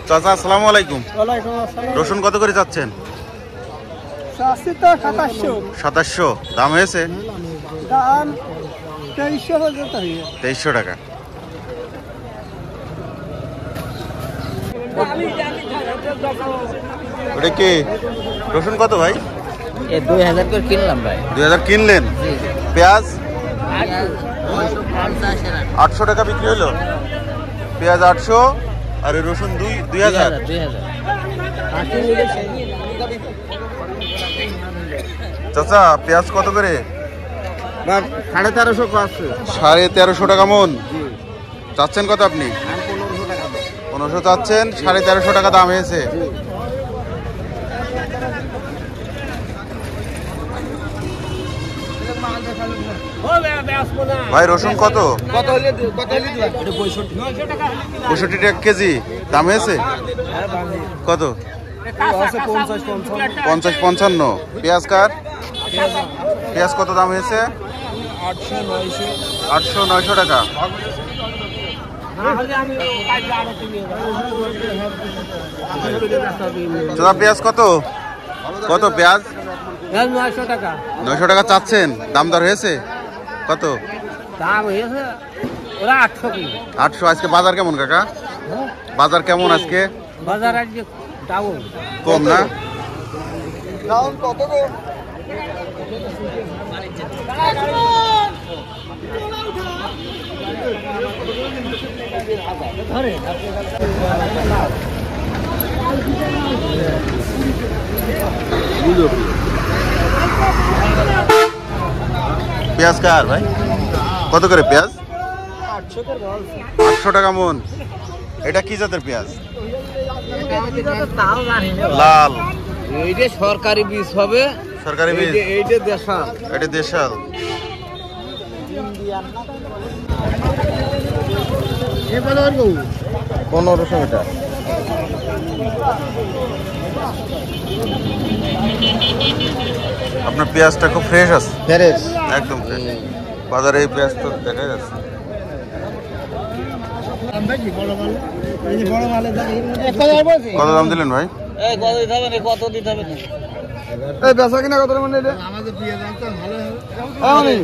চাচা আসসালামু আলাইকুম। রসুন কত করে যাচ্ছেন? 2700। দাম হয়েছে? দাম 2300 টাকা। ওটা কি রসুন কত ভাই? 2000 করে কিনলাম ভাই। 2000 কিনলেন? পেঁয়াজ 800 টাকা বিক্রি হলো। পেঁয়াজ 800 আর রসুন 2000। চাচা পেঁয়াজ কত করে? 1350 টাকা মন। চাচ্ছেন কত আপনি? 1500 চাচ্ছেন, 1350 টাকা দাম হয়েছে। ভাই রসুন কত? 65 টাকা কেজি দাম হয়েছে। কত? 50-55। পেঁয়াজ কার? পেঁয়াজ কত দাম হয়েছে? 800-900 টাকা। পেঁয়াজ কত? কত পেঁয়াজ? 900 টাকা চাচ্ছেন। দাম দর হয়েছে কত? দাম হয়েছে 800। আজকে বাজার কেমন কাকা? বাজার কেমন আজকে? বাজার আজকে ডাউন, কম না? ডাউন কত গো? পেঁয়াজ কার ভাই? কত করে পেঁয়াজ? 800 টাকা মন। এটা কি জাতের পেঁয়াজ? লাল। এইটা সরকারি বীজ হবে। সরকারি বীজ? এইটা দেশাল। এটা দেশাল। এ 1500 এটা। আপনার পেঁয়াজটা খুব ফ্রেশ আছে? ফ্রেশ, একদম ফ্রেশ। বাজারে এই পেঁয়াজ তো দেখা যাচ্ছে। কত দাম দিলেন ভাই? কত দিতে হবে? এই বেচা কিনা কত মানে এটা? আমাদের পেঁয়াজ তো ভালো হবে।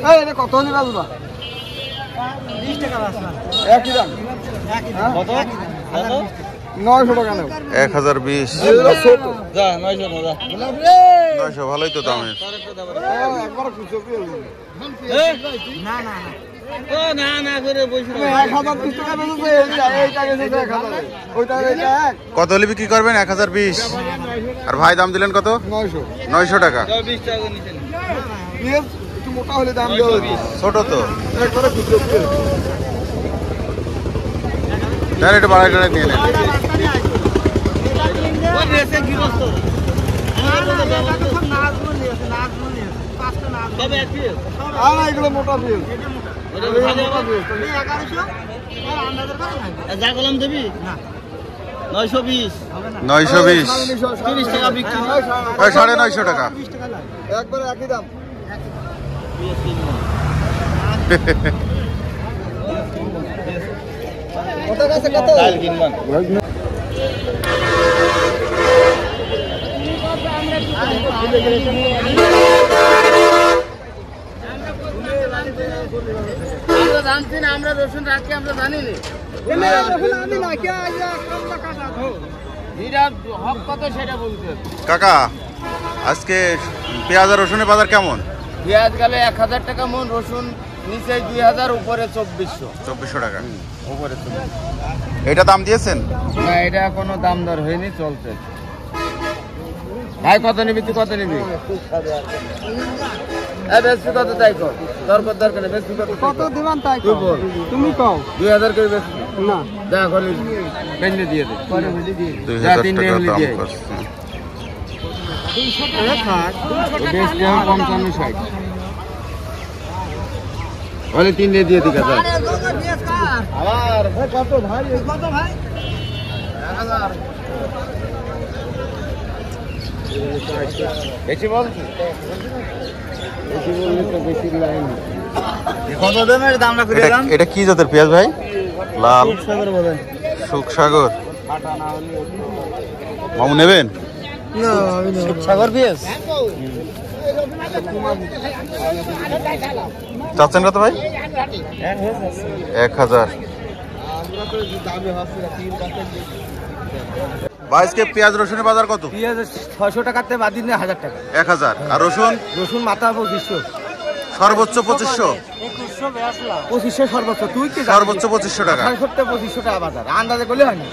এই এটা কত হলি বাজবা? 20 টাকা বাজবা। একই দাম। কত? 900 টাকা নাও। 1020। যা 900 দাও। 900 ভালোই তো দাম। একবার খুঁজো না না ও না না করে বসে 1020 টাকা বেচেছে। এইটা গেছে 1000। ওইটা এটা এক। কত হলে বিক্রি করবেন? 1020। আর ভাই দাম দিলেন কত? 900 টাকা। 20 টাকা নিচে পেঁয়াজ একটু মোটা হলে দাম দেওয়া হতো। ছোট তো একবার খুঁজো ডাইরেক্ট বাড়াই নিয়ে নেন। ওই রেসে গিরস্ত তবে এক পিস আর এগুলো মোটা পিস। এটা মোটা পিস 1100 আর আন্দাজের করে না। যা কলম দেবি না 920। 920 30 টাকা বিক্রি হয়। 950 টাকা। একবার একই দাম। কত কাছে কত? ডাল কিনবেন। আমরা জানছি না, আমরা রসুন রাখি আমরা জানি না। কাকা আজকে পেঁয়াজ আর রসুনের বাজার কেমন? পেঁয়াজ গেলে 1000 টাকা মন, রসুন নিচে 2000, উপরে 2400 টাকা উপরে। এটা দাম দিয়েছেন? না এটা কোনো দাম দর হয়নি, চলছে। ভাই কত নিবি? তুই কত নিবি? বেশি কত তাই কর, দরকার নেই। বেশি কত দিবেন তাই তুই বল। তুমি কও 2000 করে বেশি না। দেখা করে বেঁধে দিয়ে দে। 2000 টাকা দাম করছে। 200 টাকা খাট, বেশি দাম 55-60 বলে 3 দিয়ে দিই কাকা। আবার কত ভাই? কত ভাই? 1000 বেশি বল। বেশি বললে তো বেশি লাইন। কত দামের দামটা করে দাম? এটা কি জাতের পেঁয়াজ ভাই? লাল সুখসাগর মামু নেবেন? সাগর পিএস চাচ্ছেন কত ভাই? 1000। বাইশকে পেঁয়াজ রসুনের বাজার কত? পেঁয়াজ 600 টাকাতে বাদ দিন 1000 টাকা। 1000। আর রসুন? রসুন মাথা 2500, সর্বোচ্চ 2500। 2500 সর্বোচ্চ। তুই কি সর্বোচ্চ 2500 টাকা। 2500 টাকা বাজার, আন্দাজে করলে হয়নি।